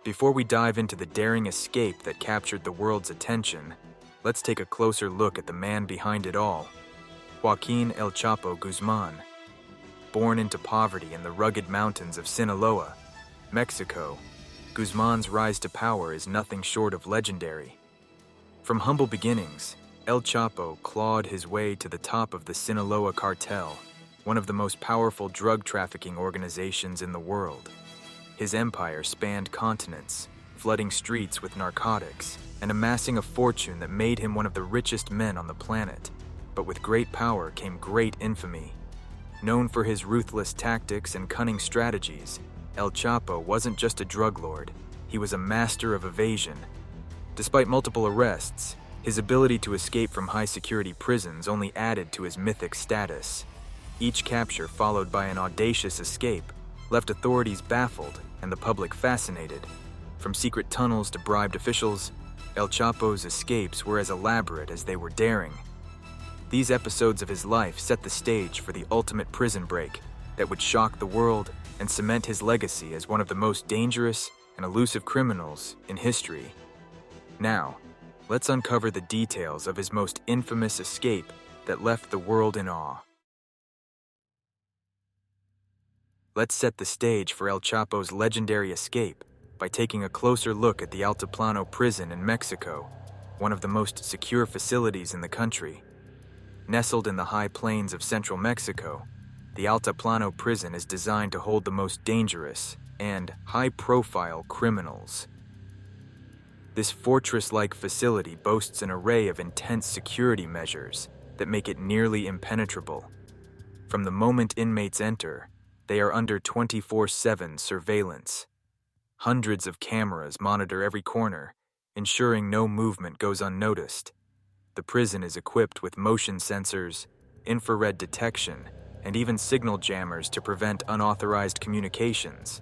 Before we dive into the daring escape that captured the world's attention, let's take a closer look at the man behind it all, Joaquin El Chapo Guzman. Born into poverty in the rugged mountains of Sinaloa, Mexico, Guzman's rise to power is nothing short of legendary. From humble beginnings, El Chapo clawed his way to the top of the Sinaloa cartel, one of the most powerful drug trafficking organizations in the world. His empire spanned continents, flooding streets with narcotics and amassing a fortune that made him one of the richest men on the planet. But with great power came great infamy. Known for his ruthless tactics and cunning strategies, El Chapo wasn't just a drug lord, he was a master of evasion. Despite multiple arrests, his ability to escape from high-security prisons only added to his mythic status. Each capture, followed by an audacious escape, left authorities baffled and the public fascinated. From secret tunnels to bribed officials, El Chapo's escapes were as elaborate as they were daring. These episodes of his life set the stage for the ultimate prison break that would shock the world and cement his legacy as one of the most dangerous and elusive criminals in history. Now, let's uncover the details of his most infamous escape that left the world in awe. Let's set the stage for El Chapo's legendary escape by taking a closer look at the Altiplano Prison in Mexico, one of the most secure facilities in the country. Nestled in the high plains of central Mexico, the Altiplano Prison is designed to hold the most dangerous and high-profile criminals. This fortress-like facility boasts an array of intense security measures that make it nearly impenetrable. From the moment inmates enter, they are under 24/7 surveillance. Hundreds of cameras monitor every corner, ensuring no movement goes unnoticed. The prison is equipped with motion sensors, infrared detection, and even signal jammers to prevent unauthorized communications.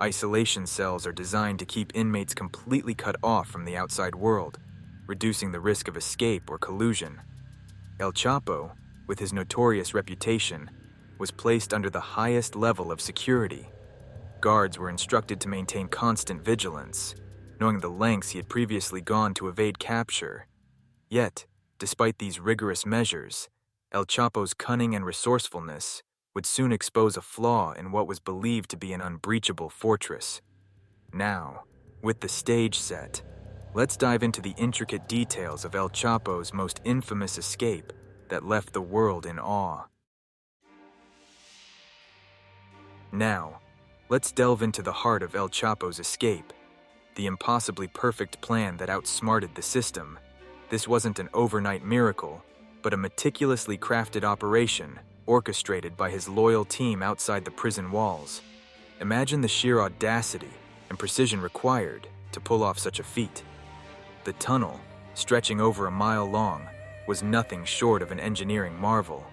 Isolation cells are designed to keep inmates completely cut off from the outside world, reducing the risk of escape or collusion. El Chapo, with his notorious reputation, was placed under the highest level of security. Guards were instructed to maintain constant vigilance, knowing the lengths he had previously gone to evade capture. Yet, despite these rigorous measures, El Chapo's cunning and resourcefulness would soon expose a flaw in what was believed to be an unbreachable fortress. Now, with the stage set, let's dive into the intricate details of El Chapo's most infamous escape that left the world in awe. Now, let's delve into the heart of El Chapo's escape, the impossibly perfect plan that outsmarted the system. This wasn't an overnight miracle, but a meticulously crafted operation orchestrated by his loyal team outside the prison walls. Imagine the sheer audacity and precision required to pull off such a feat. The tunnel, stretching over a mile long, was nothing short of an engineering marvel.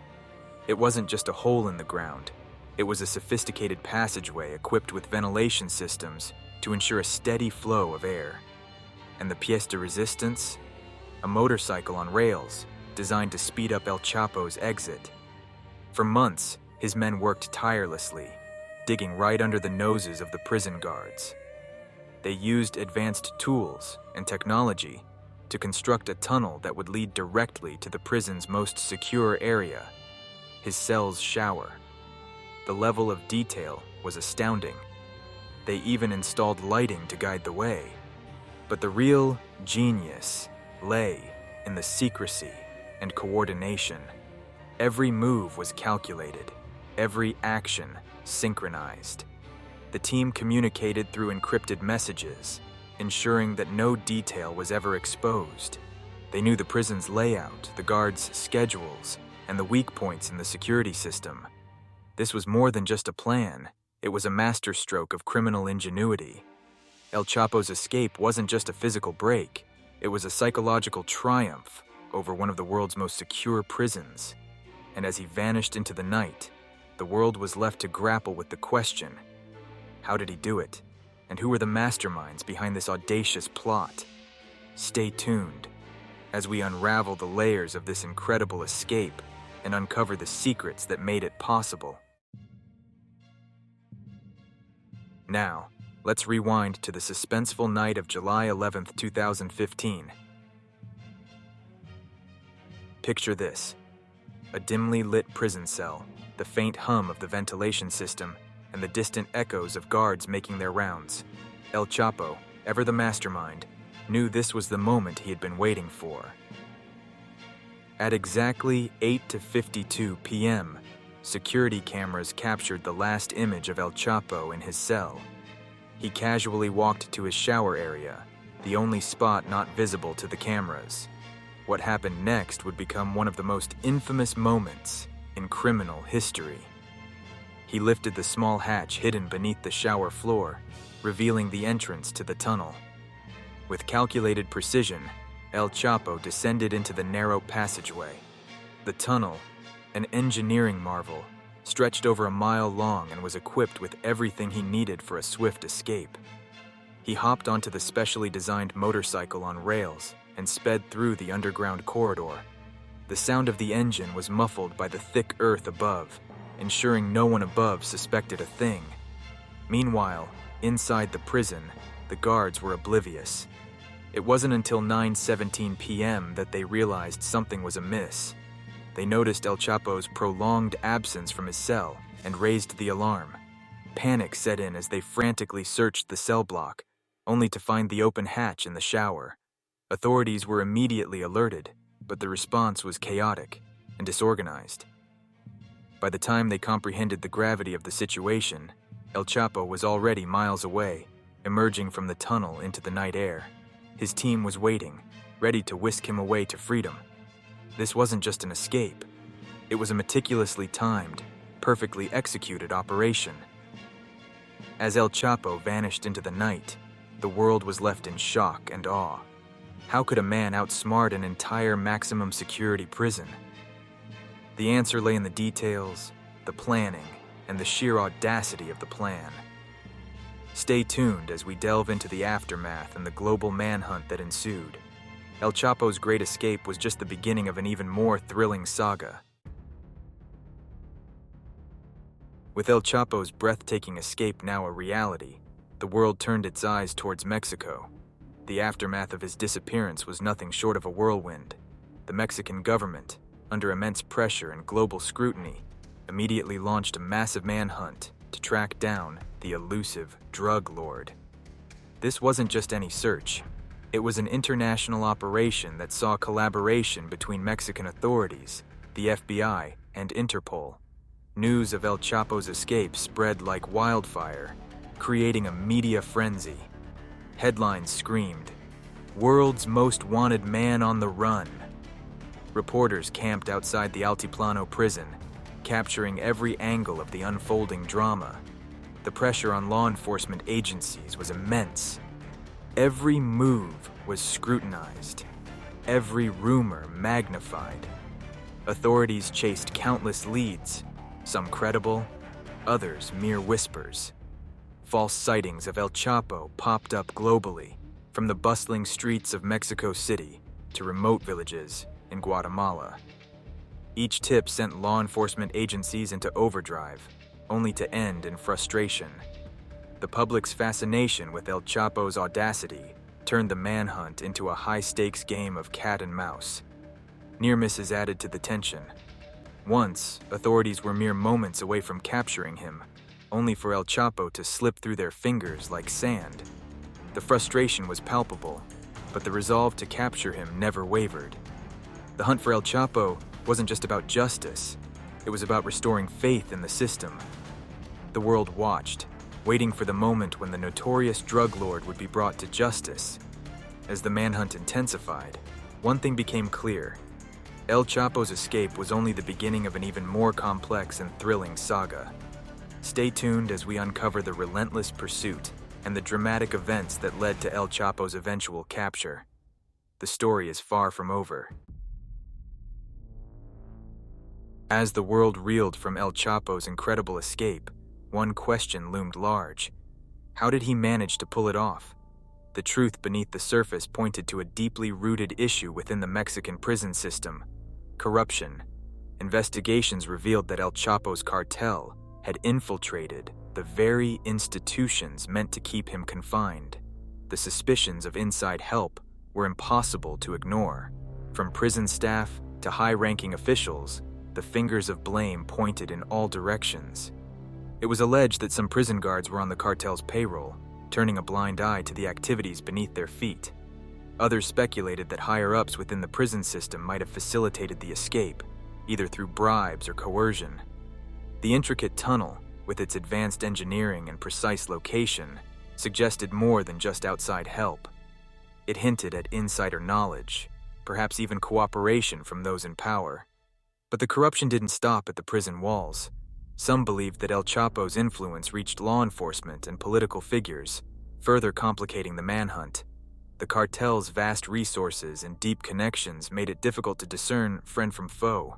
It wasn't just a hole in the ground. It was a sophisticated passageway equipped with ventilation systems to ensure a steady flow of air. And the pièce de résistance? A motorcycle on rails designed to speed up El Chapo's exit. For months, his men worked tirelessly, digging right under the noses of the prison guards. They used advanced tools and technology to construct a tunnel that would lead directly to the prison's most secure area, his cell's shower. The level of detail was astounding. They even installed lighting to guide the way. But the real genius lay in the secrecy and coordination. Every move was calculated, every action synchronized. The team communicated through encrypted messages, ensuring that no detail was ever exposed. They knew the prison's layout, the guards' schedules, and the weak points in the security system. This was more than just a plan. It was a masterstroke of criminal ingenuity. El Chapo's escape wasn't just a physical break. It was a psychological triumph over one of the world's most secure prisons. And as he vanished into the night, the world was left to grapple with the question, how did he do it? And who were the masterminds behind this audacious plot? Stay tuned as we unravel the layers of this incredible escape and uncover the secrets that made it possible. Now, Let's rewind to the suspenseful night of July 11th, 2015. Picture this: a dimly lit prison cell, the faint hum of the ventilation system, and the distant echoes of guards making their rounds. El Chapo, ever the mastermind, knew this was the moment he had been waiting for. At exactly 8:52 p.m., security cameras captured the last image of El Chapo in his cell. He casually walked to his shower area, the only spot not visible to the cameras. What happened next would become one of the most infamous moments in criminal history. He lifted the small hatch hidden beneath the shower floor, revealing the entrance to the tunnel. With calculated precision, El Chapo descended into the narrow passageway. The tunnel, an engineering marvel, stretched over a mile long and was equipped with everything he needed for a swift escape. He hopped onto the specially designed motorcycle on rails and sped through the underground corridor. The sound of the engine was muffled by the thick earth above, ensuring no one above suspected a thing. Meanwhile, inside the prison, the guards were oblivious. It wasn't until 9:17 p.m. that they realized something was amiss. They noticed El Chapo's prolonged absence from his cell and raised the alarm. Panic set in as they frantically searched the cell block, only to find the open hatch in the shower. Authorities were immediately alerted, but the response was chaotic and disorganized. By the time they comprehended the gravity of the situation, El Chapo was already miles away, emerging from the tunnel into the night air. His team was waiting, ready to whisk him away to freedom. This wasn't just an escape. It was a meticulously timed, perfectly executed operation. As El Chapo vanished into the night, the world was left in shock and awe. How could a man outsmart an entire maximum security prison? The answer lay in the details, the planning, and the sheer audacity of the plan. Stay tuned as we delve into the aftermath and the global manhunt that ensued. El Chapo's great escape was just the beginning of an even more thrilling saga. With El Chapo's breathtaking escape now a reality, the world turned its eyes towards Mexico. The aftermath of his disappearance was nothing short of a whirlwind. The Mexican government, under immense pressure and global scrutiny, immediately launched a massive manhunt to track down the elusive drug lord. This wasn't just any search. It was an international operation that saw collaboration between Mexican authorities, the FBI, and Interpol. News of El Chapo's escape spread like wildfire, creating a media frenzy. Headlines screamed, "World's most wanted man on the run." Reporters camped outside the Altiplano Prison, capturing every angle of the unfolding drama. The pressure on law enforcement agencies was immense. Every move was scrutinized, every rumor magnified. Authorities chased countless leads, some credible, others mere whispers. False sightings of El Chapo popped up globally, from the bustling streets of Mexico City to remote villages in Guatemala. Each tip sent law enforcement agencies into overdrive, only to end in frustration. The public's fascination with El Chapo's audacity turned the manhunt into a high-stakes game of cat and mouse. Near misses added to the tension. Once, authorities were mere moments away from capturing him, only for El Chapo to slip through their fingers like sand. The frustration was palpable, but the resolve to capture him never wavered. The hunt for El Chapo wasn't just about justice, it was about restoring faith in the system. The world watched, waiting for the moment when the notorious drug lord would be brought to justice. As the manhunt intensified, one thing became clear. El Chapo's escape was only the beginning of an even more complex and thrilling saga. Stay tuned as we uncover the relentless pursuit and the dramatic events that led to El Chapo's eventual capture. The story is far from over. As the world reeled from El Chapo's incredible escape, one question loomed large. How did he manage to pull it off? The truth beneath the surface pointed to a deeply rooted issue within the Mexican prison system: corruption. Investigations revealed that El Chapo's cartel had infiltrated the very institutions meant to keep him confined. The suspicions of inside help were impossible to ignore. From prison staff to high-ranking officials, the fingers of blame pointed in all directions. It was alleged that some prison guards were on the cartel's payroll, turning a blind eye to the activities beneath their feet. Others speculated that higher-ups within the prison system might have facilitated the escape, either through bribes or coercion. The intricate tunnel, with its advanced engineering and precise location, suggested more than just outside help. It hinted at insider knowledge, perhaps even cooperation from those in power. But the corruption didn't stop at the prison walls. Some believed that El Chapo's influence reached law enforcement and political figures, further complicating the manhunt. The cartel's vast resources and deep connections made it difficult to discern friend from foe.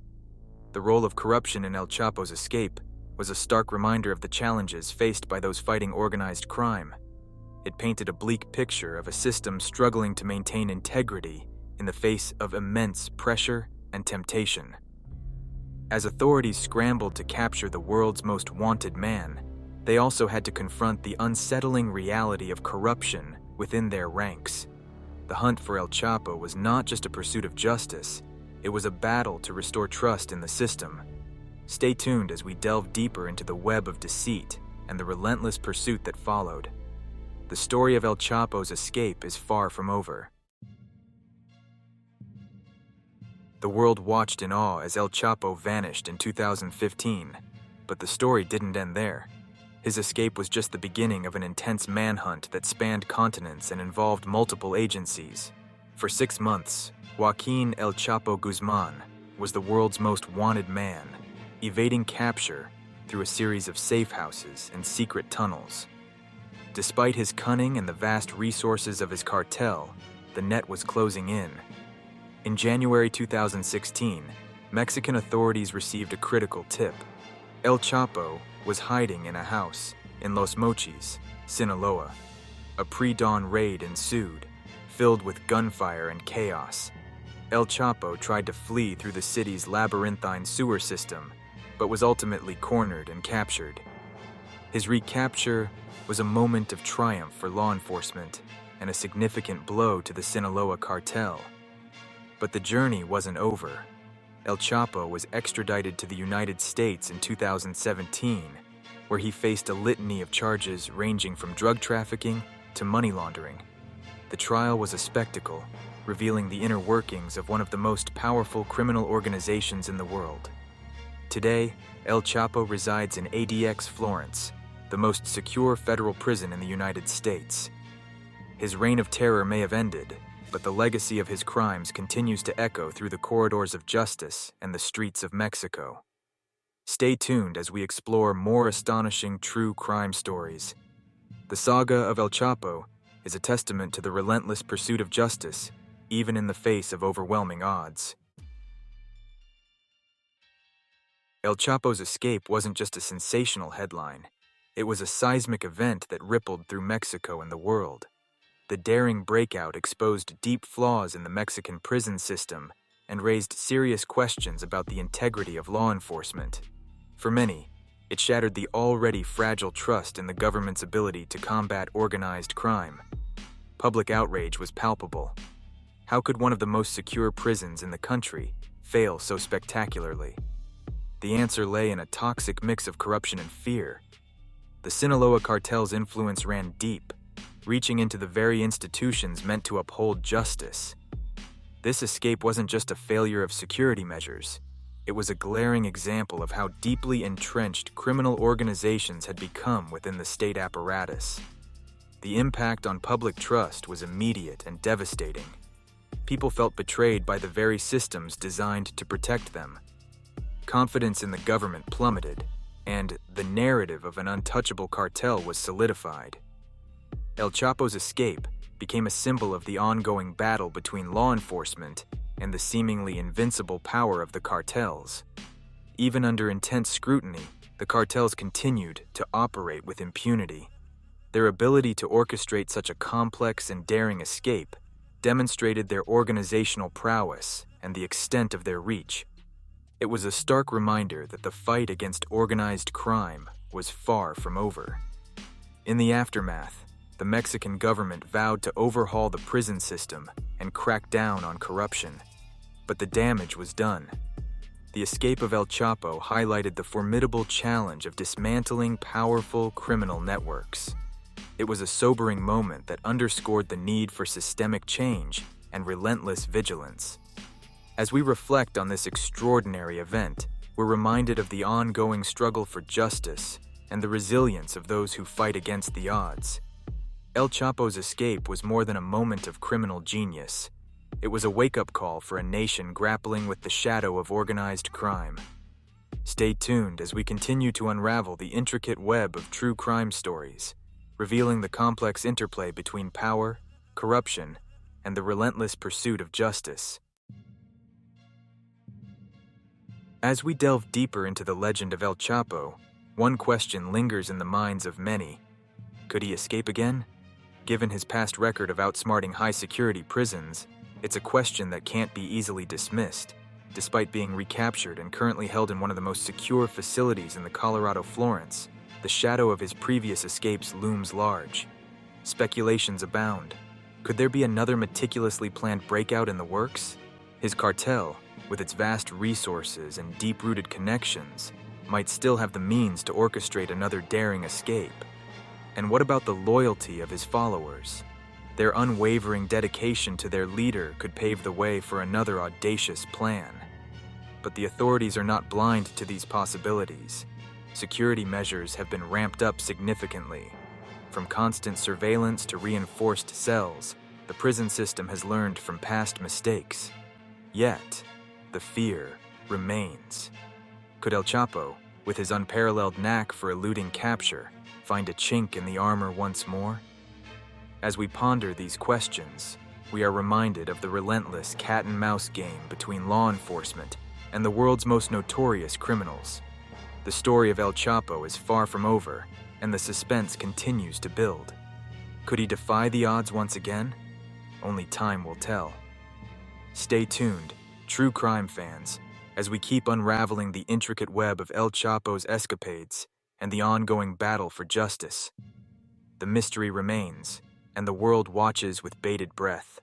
The role of corruption in El Chapo's escape was a stark reminder of the challenges faced by those fighting organized crime. It painted a bleak picture of a system struggling to maintain integrity in the face of immense pressure and temptation. As authorities scrambled to capture the world's most wanted man, they also had to confront the unsettling reality of corruption within their ranks. The hunt for El Chapo was not just a pursuit of justice, it was a battle to restore trust in the system. Stay tuned as we delve deeper into the web of deceit and the relentless pursuit that followed. The story of El Chapo's escape is far from over. The world watched in awe as El Chapo vanished in 2015, but the story didn't end there. His escape was just the beginning of an intense manhunt that spanned continents and involved multiple agencies. For 6 months, Joaquin El Chapo Guzman was the world's most wanted man, evading capture through a series of safe houses and secret tunnels. Despite his cunning and the vast resources of his cartel, the net was closing in. In January 2016, Mexican authorities received a critical tip. El Chapo was hiding in a house in Los Mochis, Sinaloa. A pre-dawn raid ensued, filled with gunfire and chaos. El Chapo tried to flee through the city's labyrinthine sewer system, but was ultimately cornered and captured. His recapture was a moment of triumph for law enforcement and a significant blow to the Sinaloa cartel. But the journey wasn't over. El Chapo was extradited to the United States in 2017, where he faced a litany of charges ranging from drug trafficking to money laundering. The trial was a spectacle, revealing the inner workings of one of the most powerful criminal organizations in the world. Today, El Chapo resides in ADX Florence, the most secure federal prison in the United States. His reign of terror may have ended, but the legacy of his crimes continues to echo through the corridors of justice and the streets of Mexico. Stay tuned as we explore more astonishing true crime stories. The saga of El Chapo is a testament to the relentless pursuit of justice, even in the face of overwhelming odds. El Chapo's escape wasn't just a sensational headline. It was a seismic event that rippled through Mexico and the world. The daring breakout exposed deep flaws in the Mexican prison system and raised serious questions about the integrity of law enforcement. For many, it shattered the already fragile trust in the government's ability to combat organized crime. Public outrage was palpable. How could one of the most secure prisons in the country fail so spectacularly? The answer lay in a toxic mix of corruption and fear. The Sinaloa cartel's influence ran deep, reaching into the very institutions meant to uphold justice. This escape wasn't just a failure of security measures. It was a glaring example of how deeply entrenched criminal organizations had become within the state apparatus. The impact on public trust was immediate and devastating. People felt betrayed by the very systems designed to protect them. Confidence in the government plummeted, and the narrative of an untouchable cartel was solidified. El Chapo's escape became a symbol of the ongoing battle between law enforcement and the seemingly invincible power of the cartels. Even under intense scrutiny, the cartels continued to operate with impunity. Their ability to orchestrate such a complex and daring escape demonstrated their organizational prowess and the extent of their reach. It was a stark reminder that the fight against organized crime was far from over. In the aftermath, the Mexican government vowed to overhaul the prison system and crack down on corruption. But the damage was done. The escape of El Chapo highlighted the formidable challenge of dismantling powerful criminal networks. It was a sobering moment that underscored the need for systemic change and relentless vigilance. As we reflect on this extraordinary event, we're reminded of the ongoing struggle for justice and the resilience of those who fight against the odds. El Chapo's escape was more than a moment of criminal genius. It was a wake-up call for a nation grappling with the shadow of organized crime. Stay tuned as we continue to unravel the intricate web of true crime stories, revealing the complex interplay between power, corruption, and the relentless pursuit of justice. As we delve deeper into the legend of El Chapo, one question lingers in the minds of many. Could he escape again? Given his past record of outsmarting high-security prisons, it's a question that can't be easily dismissed. Despite being recaptured and currently held in one of the most secure facilities in the Colorado Florence, the shadow of his previous escapes looms large. Speculations abound. Could there be another meticulously planned breakout in the works? His cartel, with its vast resources and deep-rooted connections, might still have the means to orchestrate another daring escape. And what about the loyalty of his followers? Their unwavering dedication to their leader could pave the way for another audacious plan. But the authorities are not blind to these possibilities. Security measures have been ramped up significantly. From constant surveillance to reinforced cells, the prison system has learned from past mistakes. Yet, the fear remains. Could El Chapo, with his unparalleled knack for eluding capture, find a chink in the armor once more? As we ponder these questions, we are reminded of the relentless cat-and-mouse game between law enforcement and the world's most notorious criminals. The story of El Chapo is far from over, and the suspense continues to build. Could he defy the odds once again? Only time will tell. Stay tuned, true crime fans, as we keep unraveling the intricate web of El Chapo's escapades and the ongoing battle for justice. The mystery remains, and the world watches with bated breath.